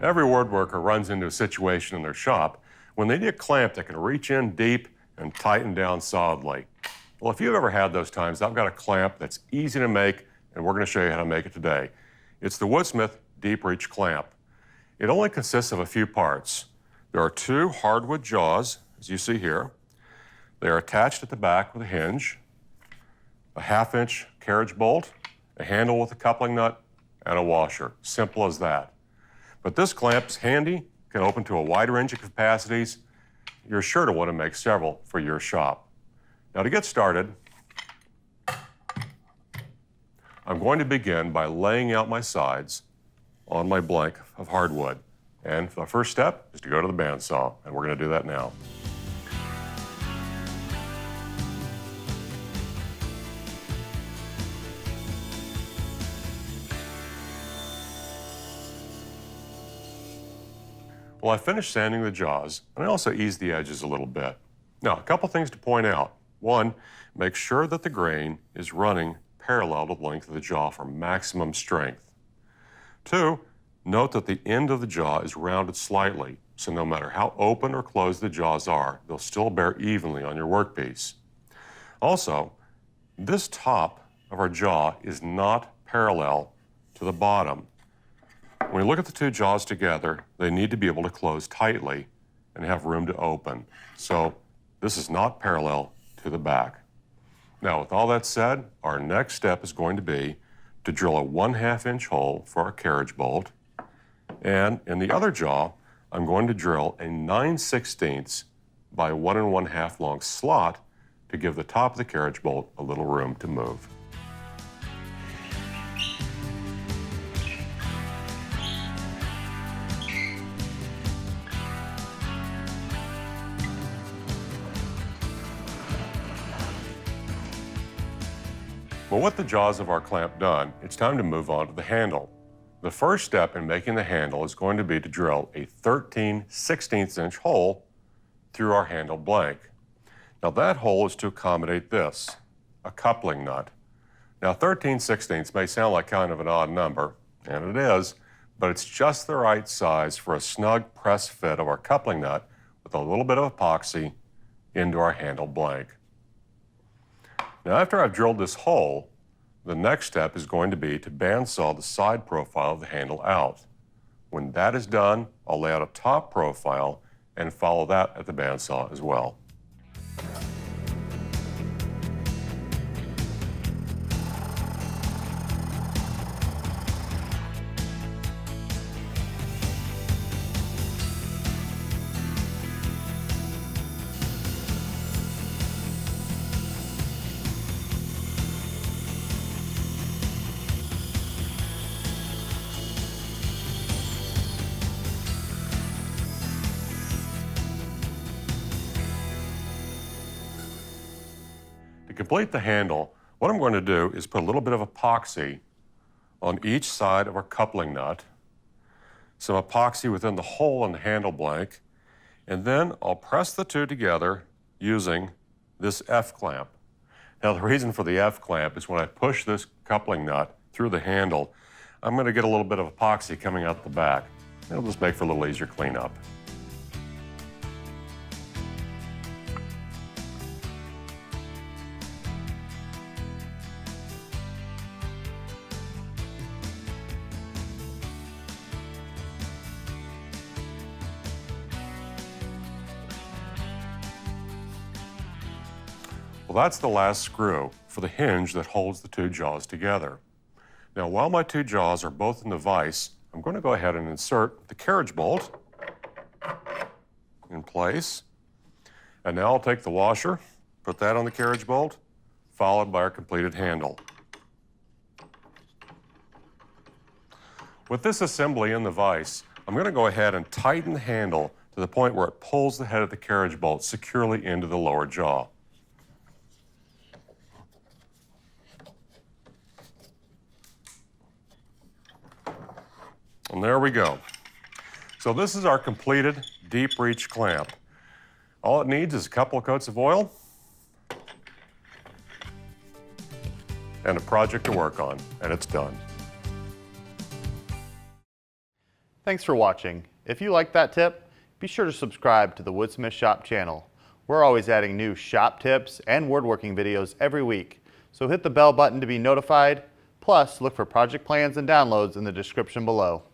Every woodworker runs into a situation in their shop when they need a clamp that can reach in deep and tighten down solidly. Well, if you've ever had those times, I've got a clamp that's easy to make, and we're going to show you how to make it today. It's the Woodsmith Deep Reach Clamp. It only consists of a few parts. There are two hardwood jaws, as you see here. They are attached at the back with a hinge, a 1/2-inch carriage bolt, a handle with a coupling nut, and a washer. Simple as that. But this clamp's handy, can open to a wide range of capacities. You're sure to want to make several for your shop. Now to get started, I'm going to begin by laying out my sides on my blank of hardwood. And the first step is to go to the bandsaw, and we're going to do that now. Well, I finished sanding the jaws, and I also eased the edges a little bit. Now, a couple things to point out. One, make sure that the grain is running parallel to the length of the jaw for maximum strength. Two, note that the end of the jaw is rounded slightly, so no matter how open or closed the jaws are, they'll still bear evenly on your workpiece. Also, this top of our jaw is not parallel to the bottom. When you look at the two jaws together, they need to be able to close tightly and have room to open. So this is not parallel to the back. Now, with all that said, our next step is going to be to drill a 1/2-inch hole for our carriage bolt. And in the other jaw, I'm going to drill a 9/16 by 1 1/2 long slot to give the top of the carriage bolt a little room to move. Well, with the jaws of our clamp done, it's time to move on to the handle. The first step in making the handle is going to be to drill a 13/16 hole through our handle blank. Now that hole is to accommodate this, a coupling nut. Now 13/16 may sound like kind of an odd number, and it is, but it's just the right size for a snug press fit of our coupling nut with a little bit of epoxy into our handle blank. Now, after I've drilled this hole, the next step is going to be to bandsaw the side profile of the handle out. When that is done, I'll lay out a top profile and follow that at the bandsaw as well. To complete the handle, what I'm going to do is put a little bit of epoxy on each side of our coupling nut, some epoxy within the hole in the handle blank, and then I'll press the two together using this F-clamp. Now the reason for the F-clamp is when I push this coupling nut through the handle, I'm going to get a little bit of epoxy coming out the back. It'll just make for a little easier cleanup. Well, that's the last screw for the hinge that holds the two jaws together. Now, while my two jaws are both in the vise, I'm going to go ahead and insert the carriage bolt in place. And now I'll take the washer, put that on the carriage bolt, followed by our completed handle. With this assembly in the vise, I'm going to go ahead and tighten the handle to the point where it pulls the head of the carriage bolt securely into the lower jaw. And there we go. So this is our completed deep reach clamp. All it needs is a couple of coats of oil and a project to work on, and it's done. Thanks for watching. If you liked that tip, be sure to subscribe to the Woodsmith Shop channel. We're always adding new shop tips and woodworking videos every week, so hit the bell button to be notified. Plus, look for project plans and downloads in the description below.